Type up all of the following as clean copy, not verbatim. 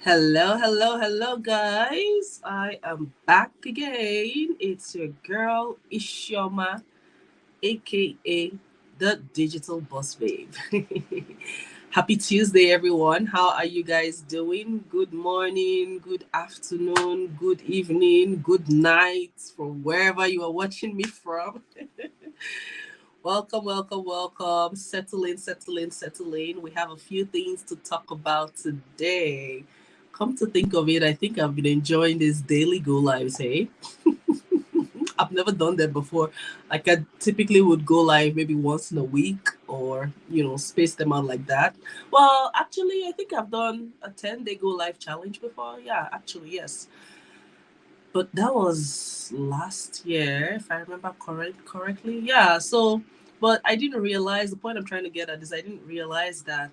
Hello, hello, hello, guys. I am back again. It's your girl, Ishoma, aka the Digital Boss Babe. Happy Tuesday, everyone. How are you guys doing? Good morning, good afternoon, good evening, good night from wherever you are watching me from. Welcome, welcome, welcome. Settle in, settle in, settle in. We have a few things to talk about today. Come to think of it, I think I've been enjoying these daily go lives, hey? I've never done that before. Like, I typically would go live maybe once in a week or, space them out like that. Well, actually, I think I've done a 10-day go live challenge before. Yeah, actually, yes. But that was last year, if I remember correctly. Yeah, so, but I didn't realize the point I'm trying to get at is I didn't realize that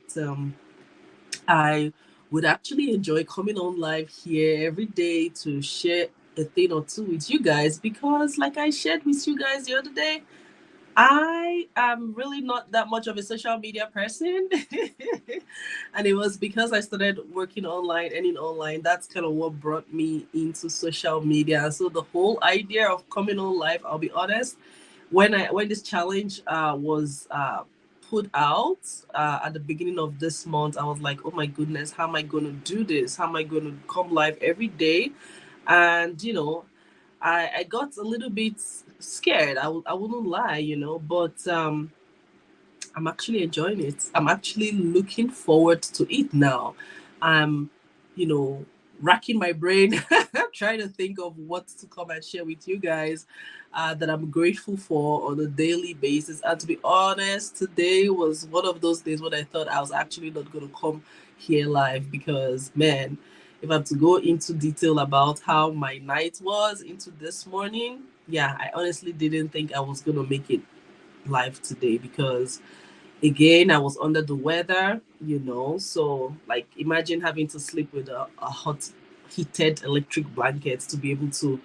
I would actually enjoy coming on live here every day to share a thing or two with you guys because, like I shared with you guys the other day, I am really not that much of a social media person. And it was because I started working online and in online. That's kind of what brought me into social media. So the whole idea of coming on live, I'll be honest, when this challenge was put out at the beginning of this month, I was like, oh my goodness, how am I going to do this? How am I going to come live every day? And I got a little bit scared. I wouldn't lie, but I'm actually enjoying it. I'm actually looking forward to it now. I'm, you know, racking my brain, trying to think of what to come and share with you guys that I'm grateful for on a daily basis. And to be honest, today was one of those days when I thought I was actually not going to come here live because, man, if I have to go into detail about how my night was into this morning, yeah, I honestly didn't think I was going to make it live today because again I was under the weather, so like imagine having to sleep with a hot heated electric blanket to be able to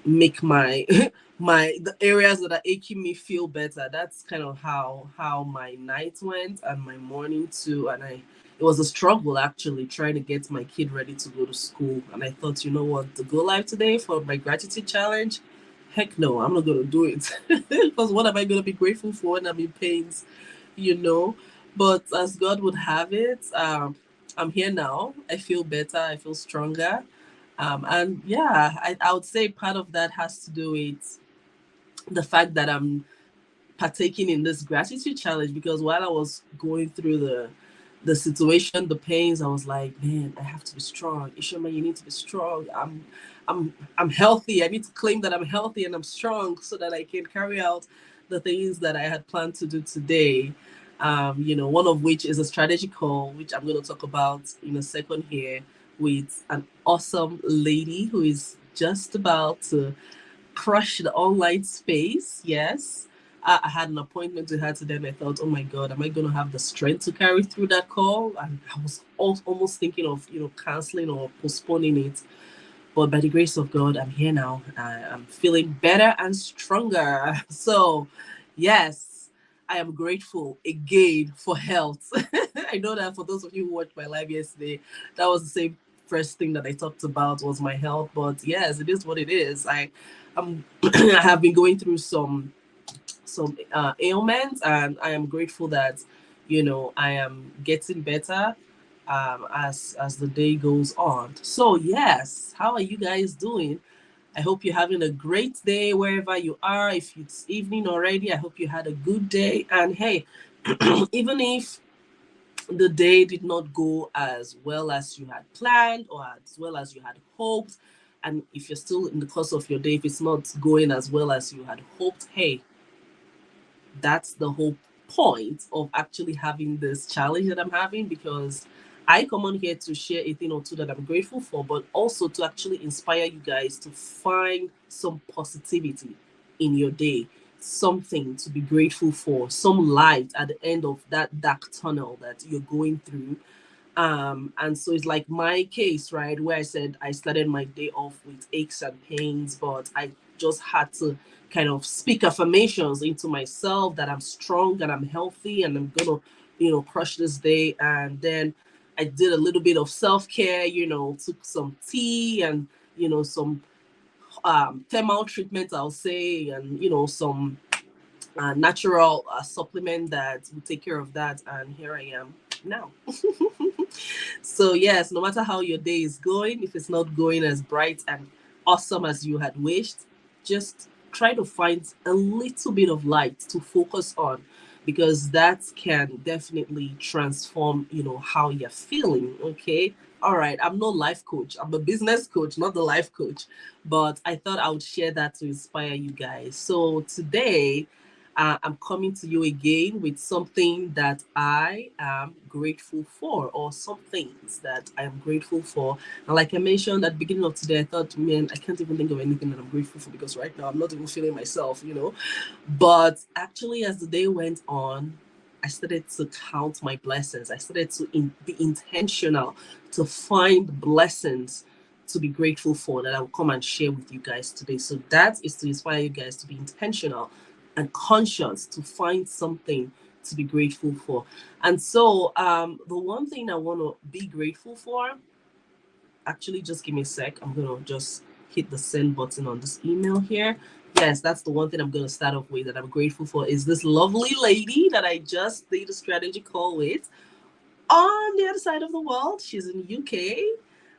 make my the areas that are aching me feel better. That's kind of how my night went and my morning too. And it was a struggle actually trying to get my kid ready to go to school. And I thought, you know what, to go live today for my gratitude challenge, heck no, I'm not gonna do it. Because what am I gonna be grateful for when I'm in pains, you know? But as God would have it, I'm here now. I feel better, I feel stronger. And yeah, I would say part of that has to do with the fact that I'm partaking in this gratitude challenge because while I was going through the situation, the pains, I was like, man, I have to be strong. Ishama, you need to be strong. I'm healthy. I need to claim that I'm healthy and I'm strong so that I can carry out the things that I had planned to do today. One of which is a strategy call, which I'm going to talk about in a second here with an awesome lady who is just about to crush the online space. Yes. I had an appointment with her today and I thought, oh my God, am I going to have the strength to carry through that call? And I was almost thinking of, canceling or postponing it. But by the grace of God, I'm here now. I'm feeling better and stronger. So, yes, I am grateful again for health. I know that for those of you who watched my live yesterday, that was the same first thing that I talked about was my health. But yes, it is what it is. I have been going through some ailments, and I am grateful that I am getting better as the day goes on. So yes, how are you guys doing? I hope you're having a great day wherever you are. If it's evening already, I hope you had a good day. And hey, even if the day did not go as well as you had planned or as well as you had hoped, and if you're still in the course of your day, if it's not going as well as you had hoped, hey, that's the whole point of actually having this challenge that I'm having because I come on here to share a thing or two that I'm grateful for, but also to actually inspire you guys to find some positivity in your day, something to be grateful for, some light at the end of that dark tunnel that you're going through. And so it's like my case, right, where I said I started my day off with aches and pains, but I just had to kind of speak affirmations into myself that I'm strong and I'm healthy and I'm gonna, crush this day. And then I did a little bit of self-care, took some tea and, some thermal treatment, I'll say, and, some natural supplement that will take care of that. And here I am now. So, yes, no matter how your day is going, if it's not going as bright and awesome as you had wished, just try to find a little bit of light to focus on, because that can definitely transform, how you're feeling. Okay. All right. I'm no life coach. I'm a business coach, not the life coach. But I thought I would share that to inspire you guys. So today, I'm coming to you again with something that I am grateful for, or some things that I am grateful for. And like I mentioned at the beginning of today, I thought, man, I can't even think of anything that I'm grateful for, because right now I'm not even feeling myself. But actually, as the day went on, I started to count my blessings. I started to be intentional to find blessings to be grateful for, that I will come and share with you guys today. So that is to inspire you guys to be intentional and conscious to find something to be grateful for. And so, the one thing I want to be grateful for, actually, just give me a sec. I'm going to just hit the send button on this email here. Yes, that's the one thing I'm going to start off with that I'm grateful for, is this lovely lady that I just did a strategy call with on the other side of the world. She's in UK.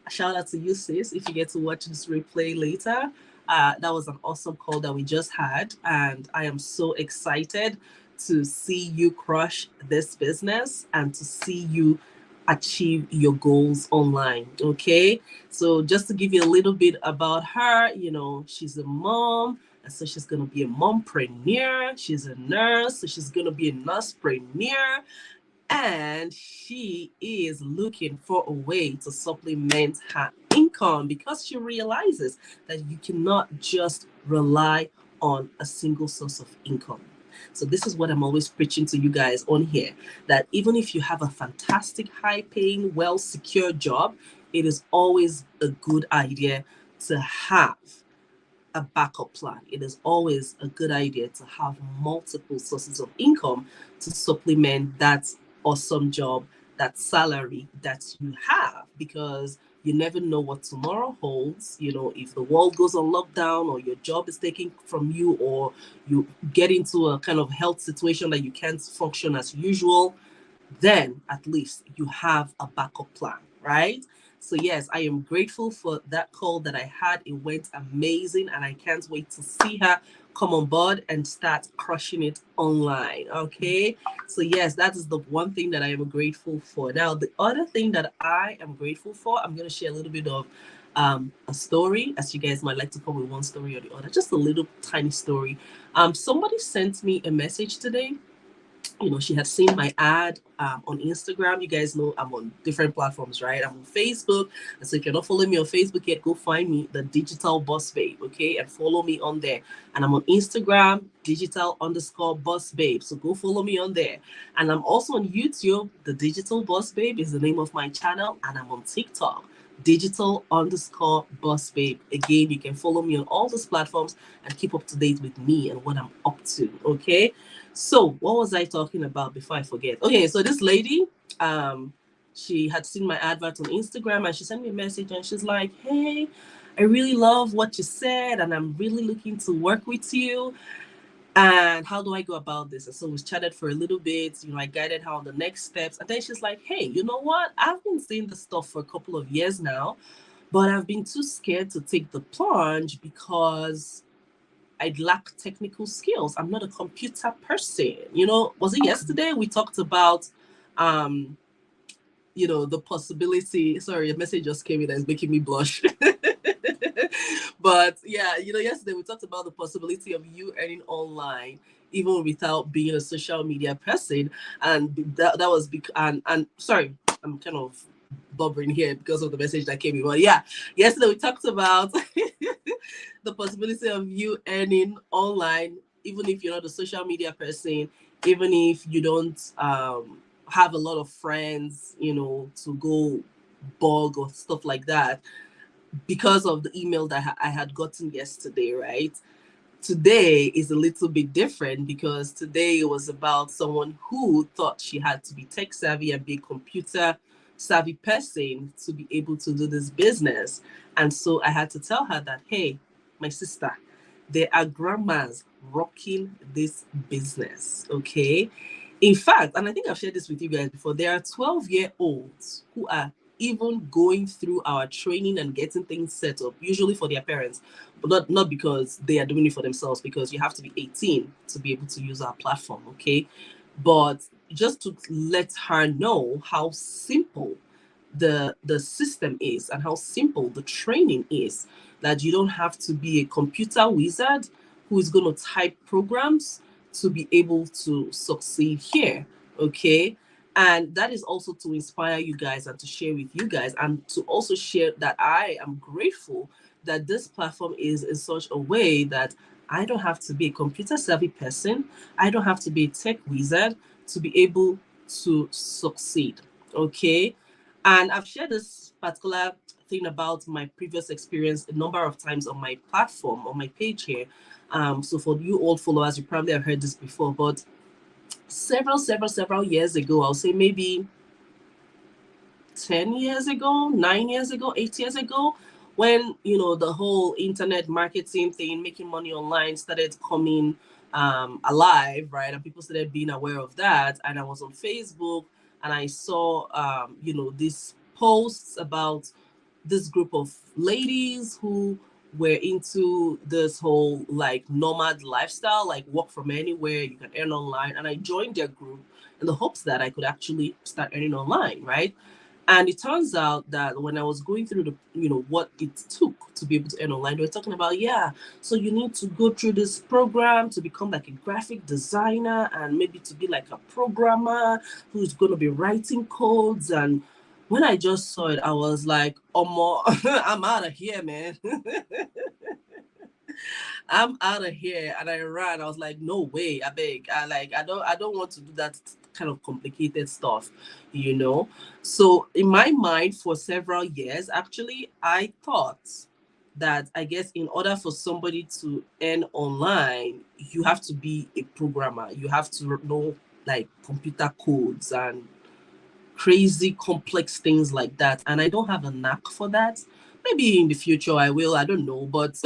A shout out to you, sis, if you get to watch this replay later. That was an awesome call that we just had, and I am so excited to see you crush this business and to see you achieve your goals online. Okay, so just to give you a little bit about her, she's a mom, and so she's gonna be a mompreneur. She's a nurse, so she's gonna be a nursepreneur, and she is looking for a way to supplement her income, because she realizes that you cannot just rely on a single source of income. So this is what I'm always preaching to you guys on here, that even if you have a fantastic, high paying, well secured job, it is always a good idea to have a backup plan. It is always a good idea to have multiple sources of income to supplement that awesome job, that salary that you have, because you never know what tomorrow holds. If the world goes on lockdown, or your job is taken from you, or you get into a kind of health situation that you can't function as usual, then at least you have a backup plan, right? So, yes, I am grateful for that call that I had. It went amazing, and I can't wait to see her come on board and start crushing it online. Okay. So, yes, that is the one thing that I am grateful for. Now, the other thing that I am grateful for, I'm going to share a little bit of a story, as you guys might like to call me one story or the other, just a little tiny story. Somebody sent me a message today. She had seen my ad on Instagram. You guys know I'm on different platforms, right? I'm on Facebook. And so if you're not following me on Facebook yet, go find me, the Digital Boss Babe, okay? And follow me on there. And I'm on Instagram, digital_boss babe. So go follow me on there. And I'm also on YouTube. The Digital Boss Babe is the name of my channel. And I'm on TikTok, digital_boss babe. Again, you can follow me on all those platforms and keep up to date with me and what I'm up to, okay? So what was I talking about before I forget? Okay, so this lady, she had seen my advert on Instagram, and she sent me a message, and she's like, hey, I really love what you said, and I'm really looking to work with you. And how do I go about this? And so we chatted for a little bit. I guided her on the next steps. And then she's like, hey, you know what? I've been saying this stuff for a couple of years now, but I've been too scared to take the plunge because I lack technical skills. I'm not a computer person. Was it yesterday we talked about, the possibility? Sorry, a message just came in that is making me blush. But yeah, yesterday we talked about the possibility of you earning online even without being a social media person, and that was and sorry, I'm kind of blubbering here because of the message that came in. But yeah, yesterday we talked about the possibility of you earning online, even if you're not a social media person, even if you don't have a lot of friends, to go bug or stuff like that, because of the email that I had gotten yesterday, right? Today is a little bit different, because today it was about someone who thought she had to be tech savvy and be a computer savvy person to be able to do this business. And so I had to tell her that, hey, my sister, there are grandmas rocking this business, okay? In fact, and I think I've shared this with you guys before, there are 12-year-olds who are even going through our training and getting things set up, usually for their parents, but not because they are doing it for themselves, because you have to be 18 to be able to use our platform, okay? But just to let her know how simple the system is and how simple the training is, that you don't have to be a computer wizard who is going to type programs to be able to succeed here, okay? And that is also to inspire you guys and to share with you guys, and to also share that I am grateful that this platform is in such a way that I don't have to be a computer savvy person, I don't have to be a tech wizard to be able to succeed, okay? And I've shared this particular thing about my previous experience a number of times on my platform, on my page here. So for you old followers, you probably have heard this before, but several years ago, I'll say maybe 10 years ago, 9 years ago, 8 years ago, when, the whole internet marketing thing, making money online, started coming alive, right? And people started being aware of that. And I was on Facebook and I saw, these posts about this group of ladies who were into this whole like nomad lifestyle, like work from anywhere, you can earn online. And I joined their group in the hopes that I could actually start earning online, right? And it turns out that when I was going through what it took to be able to earn online, they were talking about, yeah, so you need to go through this program to become like a graphic designer and maybe to be like a programmer who's going to be writing codes. And when I just saw it, I was like, oh, more, I'm out of here, man. I'm out of here. And I ran. I was like, no way, I beg. I don't want to do that kind of complicated stuff, you know. So in my mind, for several years, actually, I thought that, I guess, in order for somebody to earn online, you have to be a programmer. You have to know like computer codes and crazy complex things like that. And I don't have a knack for that. Maybe in the future I will, I don't know. But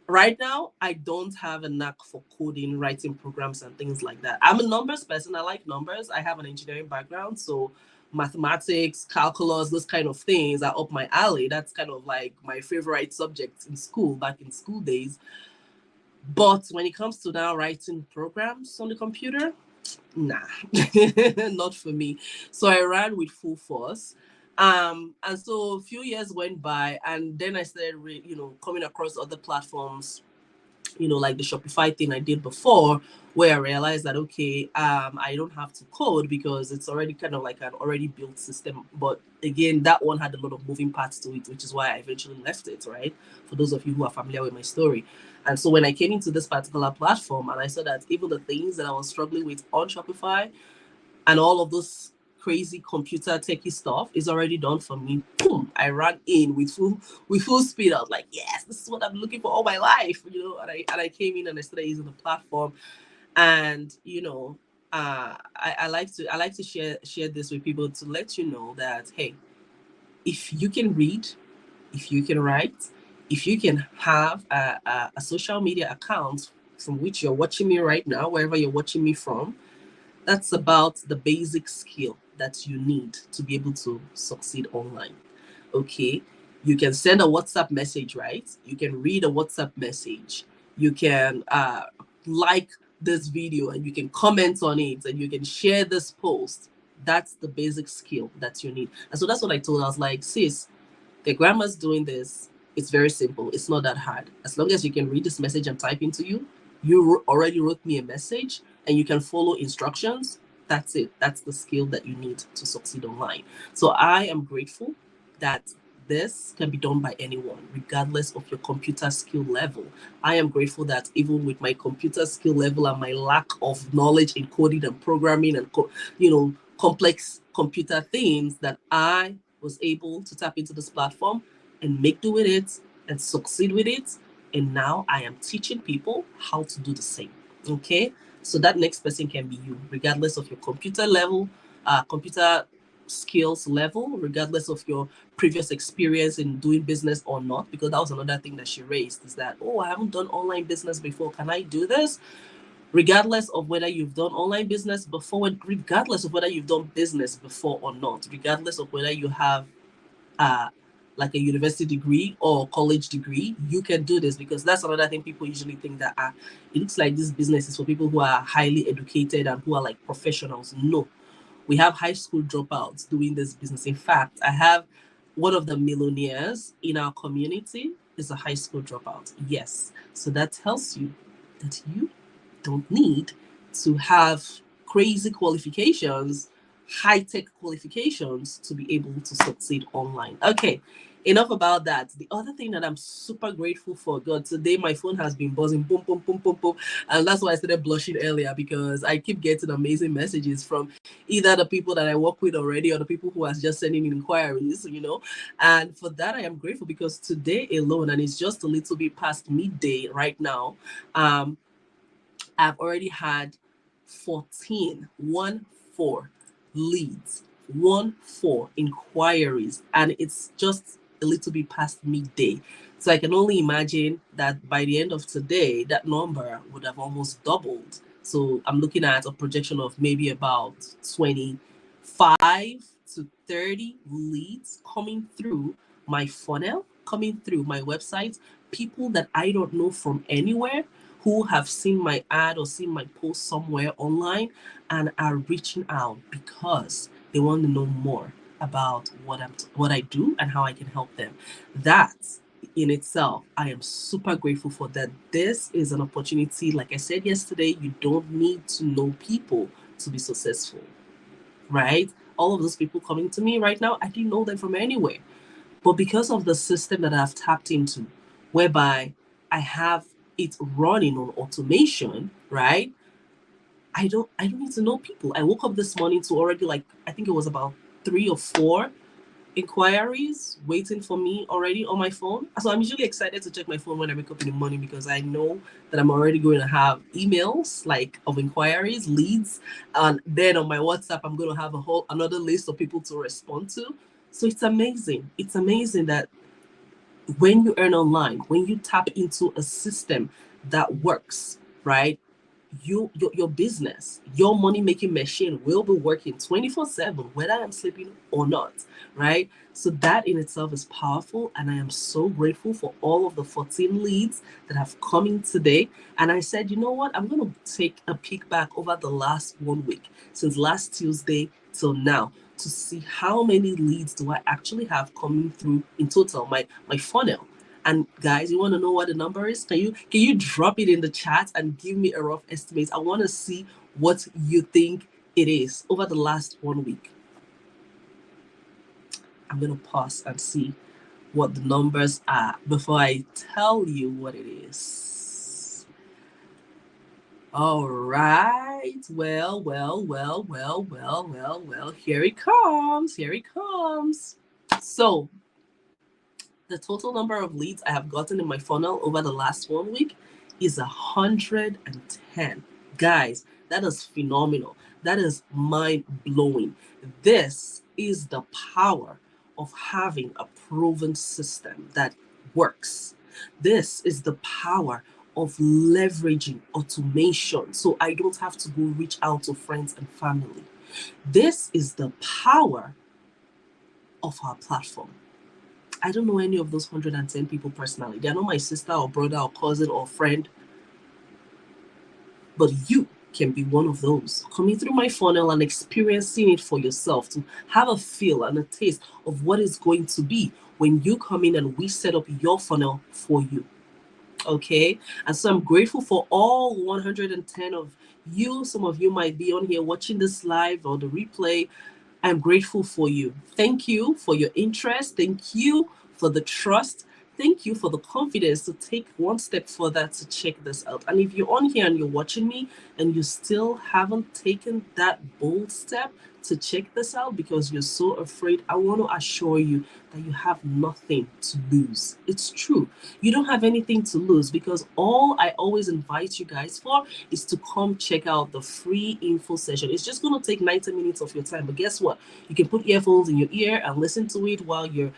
right now, I don't have a knack for coding, writing programs, and things like that. I'm a numbers person. I like numbers. I have an engineering background. So mathematics, calculus, those kind of things are up my alley. That's kind of like my favorite subject in school, back in school days. But when it comes to now writing programs on the computer, nah, not for me. So I ran with full force. And so a few years went by, and then I started, coming across other platforms, like the Shopify thing I did before, where I realized that, okay, I don't have to code because it's already kind of like an already built system. But again, that one had a lot of moving parts to it, which is why I eventually left it, right? For those of you who are familiar with my story. And so when I came into this particular platform and I saw that even the things that I was struggling with on Shopify and all of those crazy computer techie stuff is already done for me. Boom! I ran in with full speed. I was like, yes, this is what I'm looking for all my life, And I came in and I started using the platform, and I like to share this with people to let you know that, hey, if you can read, if you can write, if you can have a social media account from which you're watching me right now, wherever you're watching me from, that's about the basic skill that you need to be able to succeed online. Okay. You can send a WhatsApp message, right? You can read a WhatsApp message. You can like this video and you can comment on it and you can share this post. That's the basic skill that you need. And so that's what I told her. I was like, sis, the grandma's doing this. It's very simple. It's not that hard. As long as you can read this message I'm typing to you, you already wrote me a message and you can follow instructions. That's it. That's the skill that you need to succeed online. So I am grateful that this can be done by anyone, regardless of your computer skill level. I am grateful that even with my computer skill level and my lack of knowledge in coding and programming and complex computer things, that I was able to tap into this platform and make do with it and succeed with it. And now I am teaching people how to do the same. Okay. So that next person can be you, regardless of your computer level, computer skills level, regardless of your previous experience in doing business or not, because that was another thing that she raised, is that, oh, I haven't done online business before, can I do this? Regardless of whether you've done online business before, regardless of whether you've done business before or not, regardless of whether you have uh, like a university degree or college degree, you can do this. Because that's another thing people usually think, that it looks like this business is for people who are highly educated and who are like professionals. No, we have high school dropouts doing this business. In fact, I have one of the millionaires in our community is a high school dropout. Yes. So that tells you that you don't need to have crazy qualifications, high-tech qualifications to be able to succeed online. Okay, enough about that. The other thing that I'm super grateful for, God, today my phone has been buzzing, boom, boom, boom, boom, boom. And that's why I started blushing earlier, because I keep getting amazing messages from either the people that I work with already or the people who are just sending in inquiries, And for that, I am grateful, because today alone, and it's just a little bit past midday right now, I've already had 14, 4 leads, 4 inquiries, and it's just a little bit past midday. So I can only imagine that by the end of today, that number would have almost doubled. So I'm looking at a projection of maybe about 25 to 30 leads coming through my funnel, coming through my website, people that I don't know from anywhere, who have seen my ad or seen my post somewhere online and are reaching out because they want to know more about what I do and how I can help them. That in itself, I am super grateful for that. This is an opportunity. Like I said yesterday, you don't need to know people to be successful, right? All of those people coming to me right now, I didn't know them from anywhere. But because of the system that I've tapped into, whereby I have it running on automation, right? I don't need to know people. I woke up this morning to already, like, I think it was about 3 or 4 inquiries waiting for me already on my phone. So I'm usually excited to check my phone when I wake up in the morning, because I know that I'm already going to have emails like of inquiries, leads, and then on my WhatsApp I'm going to have another list of people to respond to. So it's amazing. It's amazing that when you earn online, when you tap into a system that works, right? Your business, your money making machine will be working 24/7, whether I'm sleeping or not, right? So that in itself is powerful, and I am so grateful for all of the 14 leads that have come in today. And I said, you know what? I'm going to take a peek back over the last 1 week, since last Tuesday till now, to see how many leads do I actually have coming through in total, my funnel. And guys, you want to know what the number is? Can you drop it in the chat and give me a rough estimate? I want to see what you think it is over the last 1 week. I'm going to pause and see what the numbers are before I tell you what it is. All right. Well. Here it comes. Here it comes. So the total number of leads I have gotten in my funnel over the last 1 week is 110. Guys, that is phenomenal. That is mind blowing. This is the power of having a proven system that works. This is the power of leveraging automation so I don't have to go reach out to friends and family. This is the power of our platform. I don't know any of those 110 people personally. They're not my sister or brother or cousin or friend. But you can be one of those coming through my funnel and experiencing it for yourself, to have a feel and a taste of what it's going to be when you come in and we set up your funnel for you. Okay? And so I'm grateful for all 110 of you. Some of you might be on here watching this live or the replay. I'm grateful for you. Thank you for your interest. Thank you for the trust. Thank you for the confidence to take one step further to check this out. And if you're on here and you're watching me and you still haven't taken that bold step to check this out because you're so afraid, I want to assure you that you have nothing to lose. It's true. You don't have anything to lose because all I always invite you guys for is to come check out the free info session. It's just going to take 90 minutes of your time. But guess what? You can put earphones in your ear and listen to it while you're,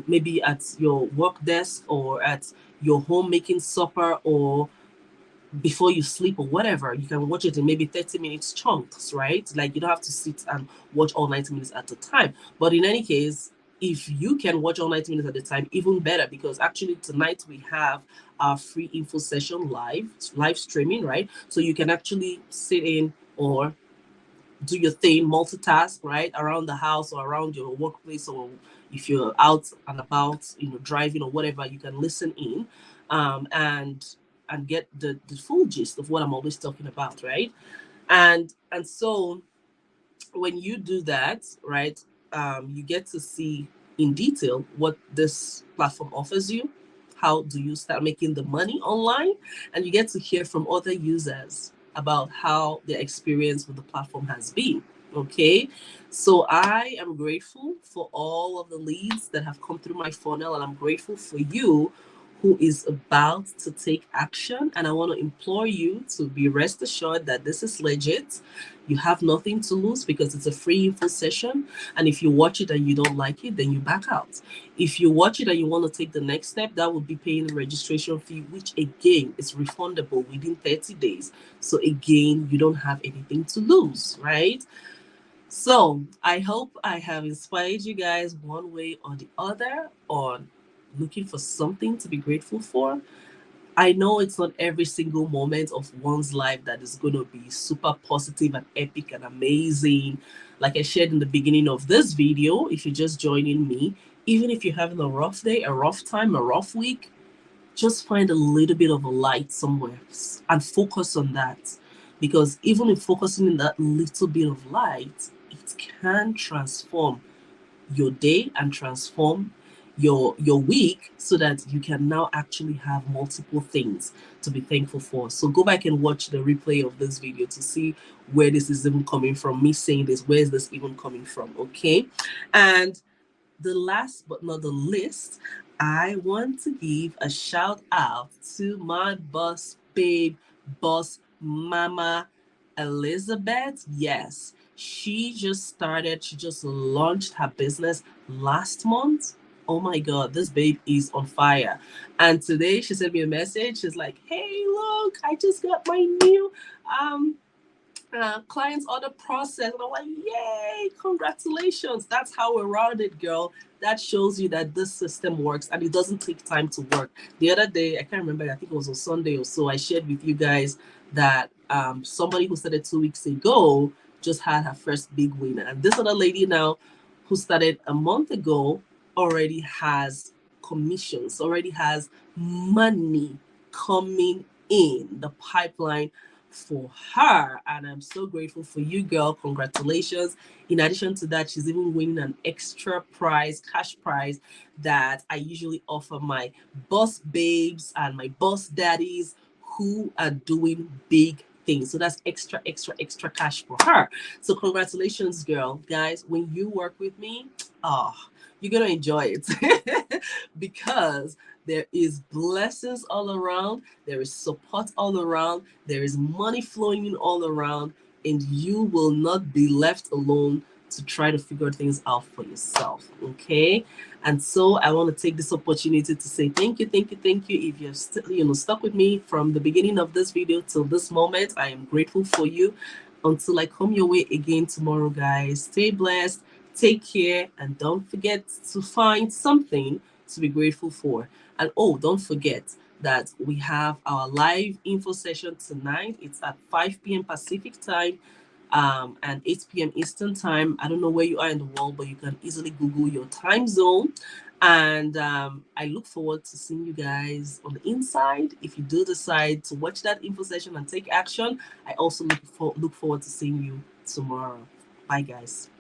maybe at your work desk or at your home making supper or before you sleep or whatever. You can watch it in maybe 30 minutes chunks, right? Like you don't have to sit and watch all 90 minutes at a time. But in any case, if you can watch all 90 minutes at a time, even better, because actually tonight we have our free info session live streaming, right? So you can actually sit in or do your thing, multitask, right, around the house or around your workplace, or if you're out and about, driving or whatever, you can listen in, and get the full gist of what I'm always talking about, right? And so when you do that, right, you get to see in detail what this platform offers you. How do you start making the money online? And you get to hear from other users about how their experience with the platform has been. Okay, so I am grateful for all of the leads that have come through my funnel, and I'm grateful for you who is about to take action. And I want to implore you to be rest assured that this is legit. You have nothing to lose because it's a free info session. And if you watch it and you don't like it, then you back out. If you watch it and you want to take the next step, that would be paying a registration fee, which again is refundable within 30 days. So again, you don't have anything to lose, right? So I hope I have inspired you guys one way or the other on looking for something to be grateful for. I know it's not every single moment of one's life that is going to be super positive and epic and amazing. Like I shared in the beginning of this video, if you're just joining me, even if you're having a rough day, a rough time, a rough week, just find a little bit of a light somewhere and focus on that. Because even in focusing in that little bit of light, it can transform your day and transform your week so that you can now actually have multiple things to be thankful for. So go back and watch the replay of this video to see where this is even coming from. Me saying this, where is this even coming from? Okay. And the last but not the least, I want to give a shout out to my boss babe, boss mama Elizabeth. Yes, she just launched her business last month. Oh my God, this babe is on fire. And today she sent me a message. She's like, hey, look, I just got my new clients order process. And I'm like, yay, congratulations. That's how we're rounded, girl. That shows you that this system works and it doesn't take time to work. The other day, I can't remember, I think it was on Sunday or so, I shared with you guys that somebody who started 2 weeks ago just had her first big win. And this other lady now who started a month ago already has commissions, already has money coming in the pipeline for her. And I'm so grateful for you, girl. Congratulations. In addition to that, she's even winning an extra prize, cash prize, that I usually offer my boss babes and my boss daddies who are doing big things. So that's extra cash for her. So congratulations, girl. Guys, when you work with me, oh, you're gonna enjoy it because there is blessings all around, there is support all around, there is money flowing in all around, and you will not be left alone to try to figure things out for yourself. Okay. And so I want to take this opportunity to say thank you. If you've still stuck with me from the beginning of this video till this moment, I am grateful for you. Until I come your way again tomorrow, guys, stay blessed, take care, and don't forget to find something to be grateful for. And oh, don't forget that we have our live info session tonight. It's at 5 p.m. Pacific time and 8 p.m. Eastern time. I don't know where you are in the world, but you can easily Google your time zone. And I look forward to seeing you guys on the inside. If you do decide to watch that info session and take action, I also look forward to seeing you tomorrow. Bye, guys.